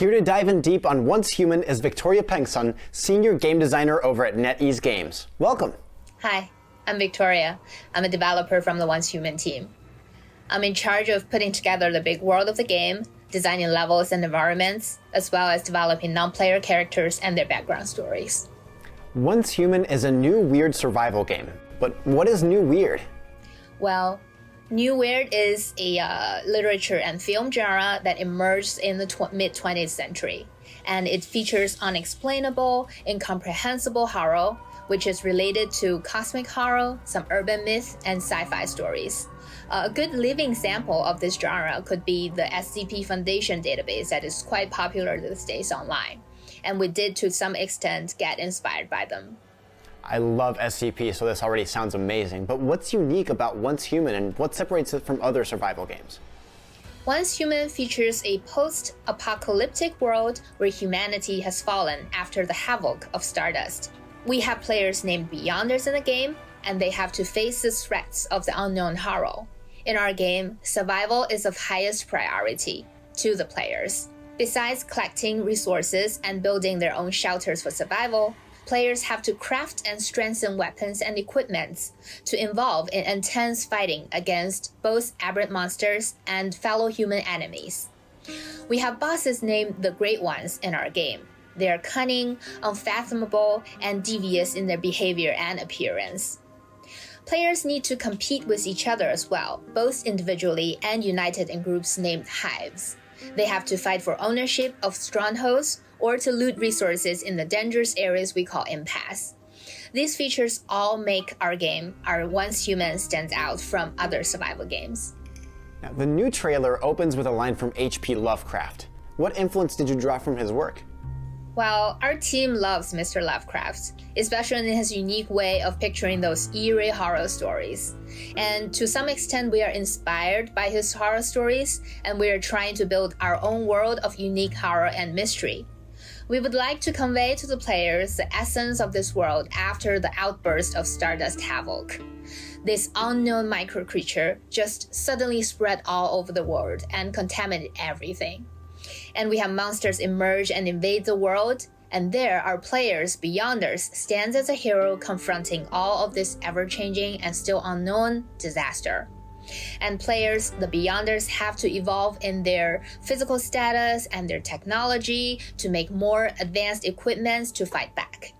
Here to dive in deep on Once Human is Victoria Pengson, Senior Game Designer over at NetEase Games. Welcome. Hi, I'm Victoria. I'm a developer from the Once Human team. I'm in charge of putting together the big world of the game, designing levels and environments, as well as developing non-player characters and their background stories. Once Human is a new weird survival game. But what is new weird? Well, new weird is a literature and film genre that emerged in the mid-20th century, and it features unexplainable, incomprehensible horror, which is related to cosmic horror, some urban myth, and sci-fi stories. A good living example of this genre could be the SCP Foundation database that is quite popular these days online, and we did to some extent get inspired by them. I love SCP, so this already sounds amazing, but what's unique about Once Human and what separates it from other survival games? Once Human features a post-apocalyptic world where humanity has fallen after the havoc of Stardust. We have players named Beyonders in the game, and they have to face the threats of the unknown horror. In our game, survival is of highest priority to the players. Besides collecting resources and building their own shelters for survival, players have to craft and strengthen weapons and equipment to involve in intense fighting against both aberrant monsters and fellow human enemies. We have bosses named the Great Ones in our game. They are cunning, unfathomable, and devious in their behavior and appearance. Players need to compete with each other as well, both individually and united in groups named hives. They have to fight for ownership of strongholds or to loot resources in the dangerous areas we call impasse. These features all make our game, our Once Human, stands out from other survival games. Now, the new trailer opens with a line from H.P. Lovecraft. What influence did you draw from his work? Well, our team loves Mr. Lovecraft, especially in his unique way of picturing those eerie horror stories. And to some extent, we are inspired by his horror stories, and we are trying to build our own world of unique horror and mystery. We would like to convey to the players the essence of this world after the outburst of Stardust havoc. This unknown micro-creature just suddenly spread all over the world and contaminated everything. And we have monsters emerge and invade the world, and there our players, Beyonders, stands as a hero confronting all of this ever-changing and still unknown disaster. And players, the Beyonders, have to evolve in their physical status and their technology to make more advanced equipments to fight back.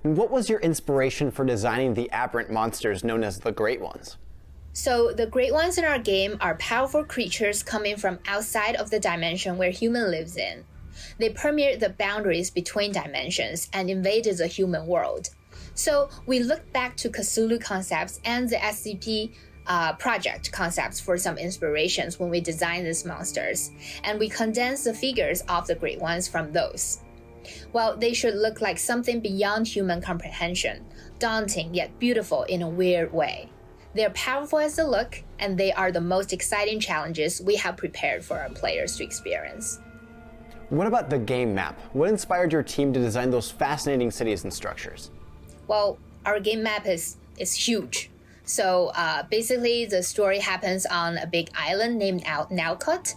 And what was your inspiration for designing the aberrant monsters known as the Great Ones? So the Great Ones in our game are powerful creatures coming from outside of the dimension where human lives in. They permeate the boundaries between dimensions and invaded the human world. So we look back to Cthulhu concepts and the SCP project concepts for some inspirations when we design these monsters, and we condense the figures of the Great Ones from those. Well, they should look like something beyond human comprehension, daunting yet beautiful in a weird way. They're powerful as they look, and they are the most exciting challenges we have prepared for our players to experience. What about the game map? What inspired your team to design those fascinating cities and structures? Well, our game map is huge. So basically, the story happens on a big island named Nalcott.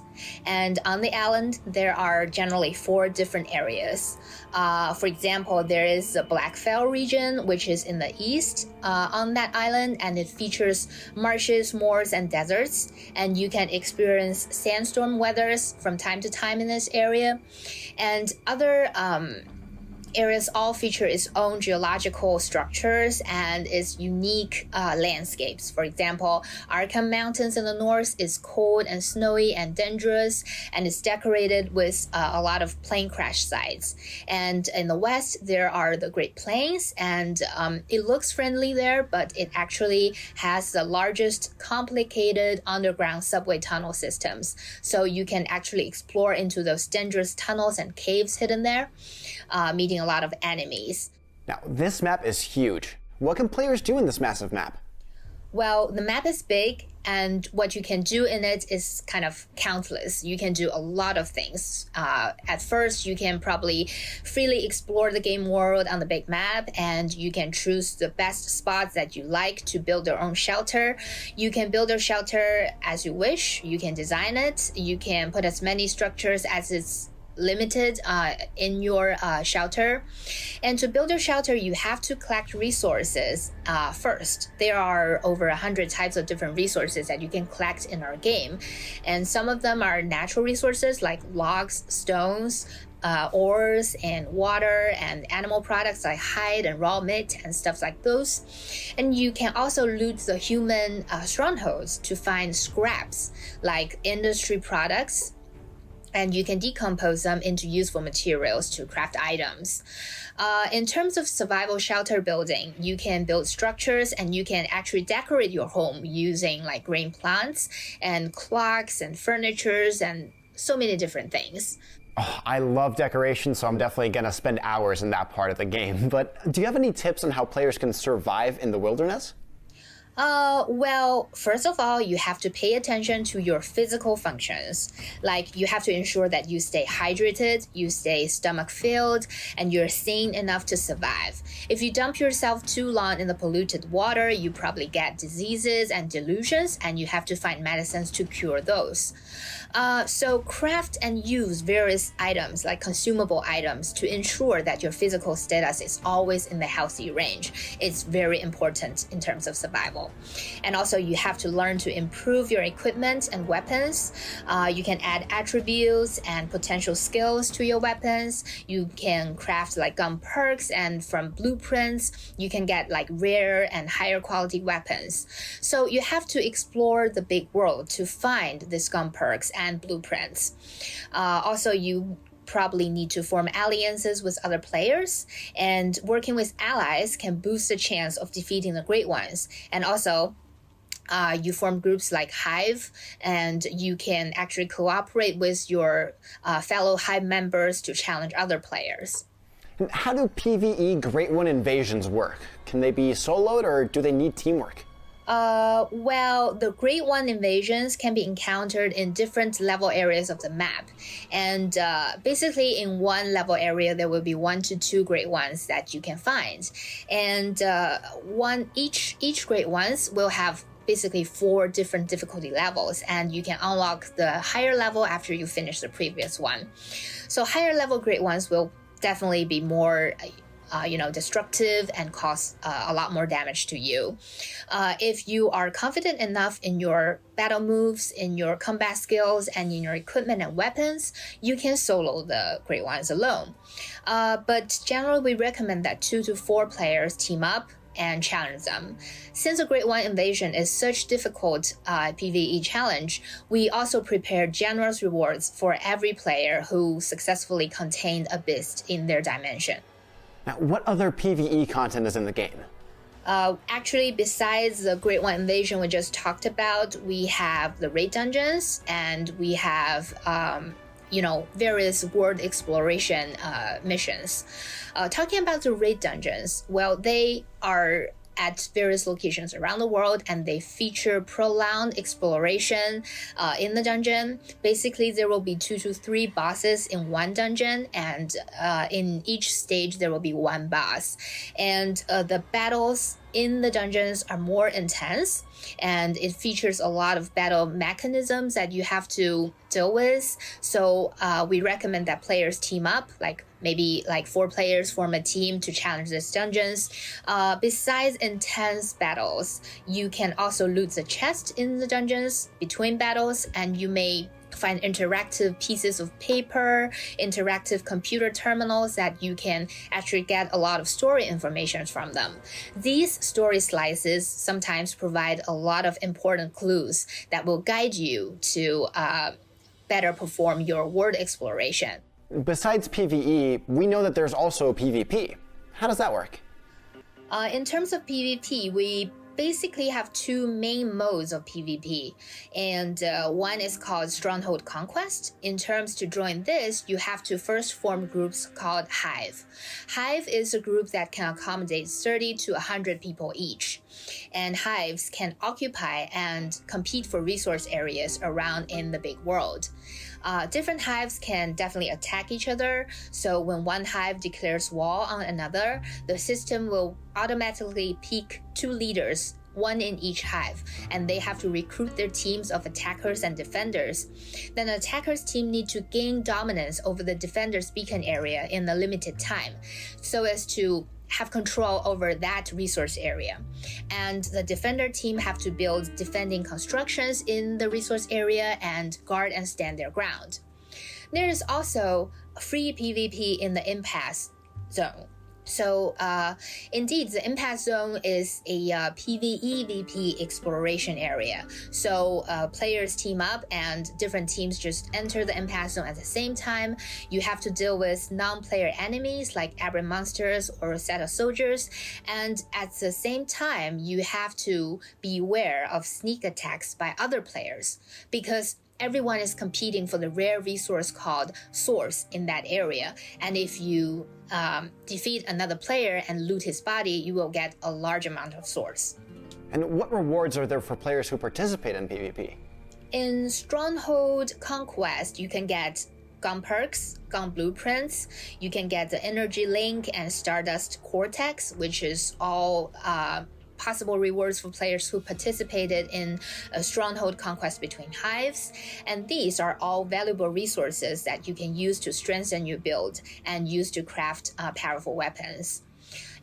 And on the island, there are generally 4 different areas. For example, there is the Blackfell region, which is in the east on that island, and it features marshes, moors, and deserts. And you can experience sandstorm weathers from time to time in this area. And other areas all feature its own geological structures and its unique landscapes. For example, Arkham Mountains in the north is cold and snowy and dangerous, and it's decorated with a lot of plane crash sites. And in the west, there are the Great Plains, and it looks friendly there, but it actually has the largest complicated underground subway tunnel systems. So you can actually explore into those dangerous tunnels and caves hidden there, meeting a lot of enemies. Now, this map is huge. What can players do in this massive map? Well, the map is big, and what you can do in it is kind of countless. You can do a lot of things. At first, you can probably freely explore the game world on the big map, and you can choose the best spots that you like to build your own shelter. You can build your shelter as you wish. You can design it. You can put as many structures as it's limited in your shelter. And to build your shelter, you have to collect resources first. There are over 100 types of different resources that you can collect in our game. And some of them are natural resources like logs, stones, ores and water, and animal products like hide and raw meat and stuff like those. And you can also loot the human strongholds to find scraps like industry products, and you can decompose them into useful materials to craft items. In terms of survival shelter building, you can build structures and you can actually decorate your home using like green plants and clocks and furnitures and so many different things. Oh, I love decoration, so I'm definitely going to spend hours in that part of the game. But do you have any tips on how players can survive in the wilderness? Well, first of all, you have to pay attention to your physical functions. Like you have to ensure that you stay hydrated, you stay stomach filled, and you're sane enough to survive. If you dump yourself too long in the polluted water, you probably get diseases and delusions, and you have to find medicines to cure those. So craft and use various items like consumable items to ensure that your physical status is always in the healthy range. It's very important in terms of survival. And also you have to learn to improve your equipment and weapons. You can add attributes and potential skills to your weapons. You can craft like gun perks, and from blueprints, you can get like rare and higher quality weapons. So you have to explore the big world to find these gun perks and blueprints. Also, you probably need to form alliances with other players, and working with allies can boost the chance of defeating the great ones. And also, you form groups like Hive, and you can actually cooperate with your fellow Hive members to challenge other players. And how do PvE Great One invasions work? Can they be soloed or do they need teamwork? Well, the Great One invasions can be encountered in different level areas of the map. And basically in one level area, there will be 1 to 2 Great Ones that you can find. And each Great Ones will have basically 4 different difficulty levels, and you can unlock the higher level after you finish the previous one. So higher level Great Ones will definitely be more destructive and cause a lot more damage to you. If you are confident enough in your battle moves, in your combat skills, and in your equipment and weapons, you can solo the Great Ones alone. But generally, we recommend that 2 to 4 players team up and challenge them. Since the Great One invasion is such difficult PvE challenge, we also prepare generous rewards for every player who successfully contained a beast in their dimension. Now, what other PvE content is in the game? Actually, besides the Great One invasion we just talked about, we have the raid dungeons, and we have various world exploration missions. Talking about the raid dungeons, well, they are at various locations around the world, and they feature prolonged exploration in the dungeon. Basically, there will be 2 to 3 bosses in one dungeon, and in each stage there will be 1 boss. And the battles in the dungeons are more intense, and it features a lot of battle mechanisms that you have to deal with. So we recommend that players team up, maybe 4 players form a team to challenge these dungeons. Besides intense battles, you can also loot the chest in the dungeons between battles, and you may find interactive pieces of paper, interactive computer terminals that you can actually get a lot of story information from them. These story slices sometimes provide a lot of important clues that will guide you to better perform your world exploration. Besides PvE, we know that there's also PvP. How does that work? In terms of PvP, we basically have 2 main modes of PvP, and one is called Stronghold Conquest. In terms to join this, you have to first form groups called Hive. Hive is a group that can accommodate 30 to 100 people each, and hives can occupy and compete for resource areas around in the big world. Different hives can definitely attack each other, so when one hive declares war on another, the system will automatically pick 2 leaders, one in each hive, and they have to recruit their teams of attackers and defenders. Then the attackers team need to gain dominance over the defenders' beacon area in a limited time, so as to have control over that resource area. And the defender team have to build defending constructions in the resource area and guard and stand their ground. There is also free PvP in the impasse zone. So indeed, the impasse zone is a PvE-VP exploration area. So players team up and different teams just enter the impasse zone at the same time. You have to deal with non-player enemies like aberrant monsters or a set of soldiers. And at the same time, you have to be aware of sneak attacks by other players, because everyone is competing for the rare resource called source in that area. And if you defeat another player and loot his body, you will get a large amount of source. And what rewards are there for players who participate in PvP? In Stronghold Conquest, you can get gun perks, gun blueprints. You can get the Energy Link and Stardust Cortex, which is all possible rewards for players who participated in a stronghold conquest between hives. And these are all valuable resources that you can use to strengthen your build and use to craft powerful weapons.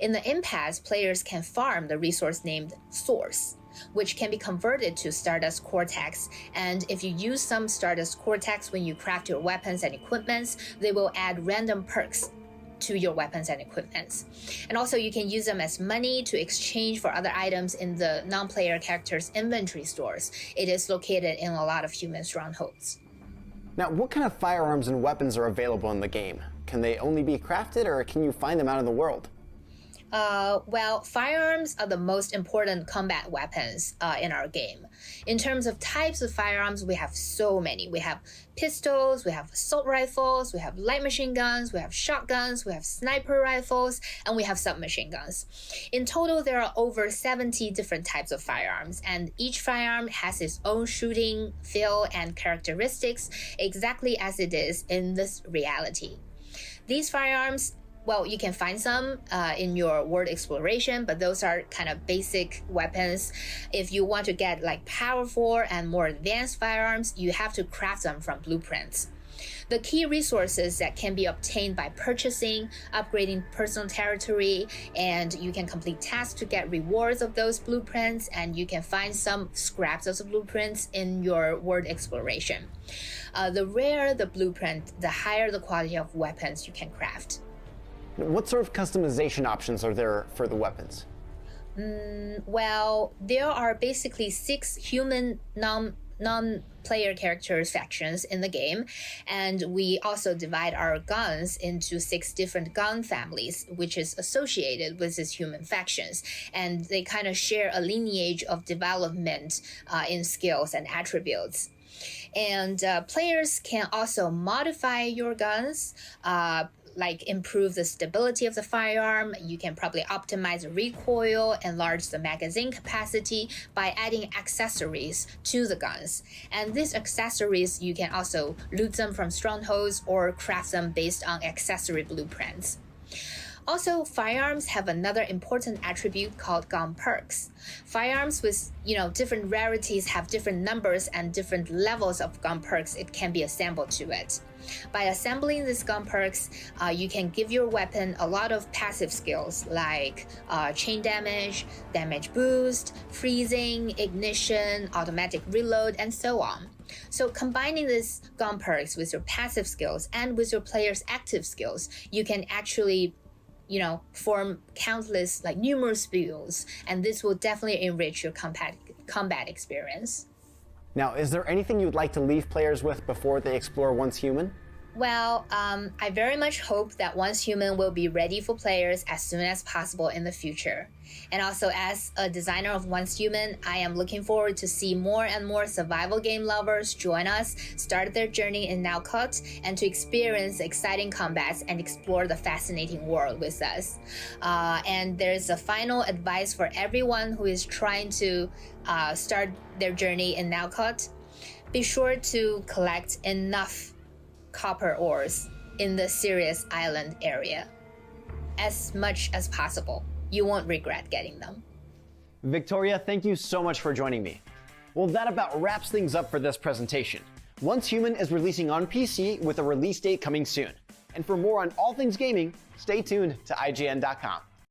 In the impasse, players can farm the resource named Source, which can be converted to Stardust Cortex. And if you use some Stardust Cortex when you craft your weapons and equipments, they will add random perks to your weapons and equipments. And also you can use them as money to exchange for other items in the non-player characters' inventory stores. It is located in a lot of human strongholds. Now, what kind of firearms and weapons are available in the game? Can they only be crafted, or can you find them out in the world? Well, firearms are the most important combat weapons in our game. In terms of types of firearms, we have so many. We have pistols, we have assault rifles, we have light machine guns, we have shotguns, we have sniper rifles, and we have submachine guns. In total, there are over 70 different types of firearms, and each firearm has its own shooting, feel, and characteristics exactly as it is in this reality. These firearms, well, you can find some in your world exploration, but those are kind of basic weapons. If you want to get like powerful and more advanced firearms, you have to craft them from blueprints. The key resources that can be obtained by purchasing, upgrading personal territory, and you can complete tasks to get rewards of those blueprints, and you can find some scraps of the blueprints in your world exploration. The rarer the blueprint, the higher the quality of weapons you can craft. What sort of customization options are there for the weapons? Well, there are basically 6 human non-player characters factions in the game, and we also divide our guns into 6 different gun families, which is associated with these human factions, and they kind of share a lineage of development in skills and attributes. And players can also modify your guns, like improve the stability of the firearm. You can probably optimize the recoil, enlarge the magazine capacity by adding accessories to the guns. And these accessories, you can also loot them from strongholds or craft them based on accessory blueprints. Also, firearms have another important attribute called gun perks. Firearms with, different rarities have different numbers and different levels of gun perks it can be assembled to it. By assembling these gun perks, you can give your weapon a lot of passive skills like chain damage, damage boost, freezing, ignition, automatic reload, and so on. So combining these gun perks with your passive skills and with your player's active skills, you can actually form countless, numerous builds, and this will definitely enrich your combat experience. Now, is there anything you'd like to leave players with before they explore Once Human? Well, I very much hope that Once Human will be ready for players as soon as possible in the future. And also, as a designer of Once Human, I am looking forward to see more and more survival game lovers join us, start their journey in Nowcut, and to experience exciting combats and explore the fascinating world with us. And there's a final advice for everyone who is trying to start their journey in Nowcut. Be sure to collect enough copper ores in the Sirius Island area, as much as possible. You won't regret getting them. Victoria, thank you so much for joining me. Well, that about wraps things up for this presentation. Once Human is releasing on PC with a release date coming soon. And for more on all things gaming, stay tuned to IGN.com.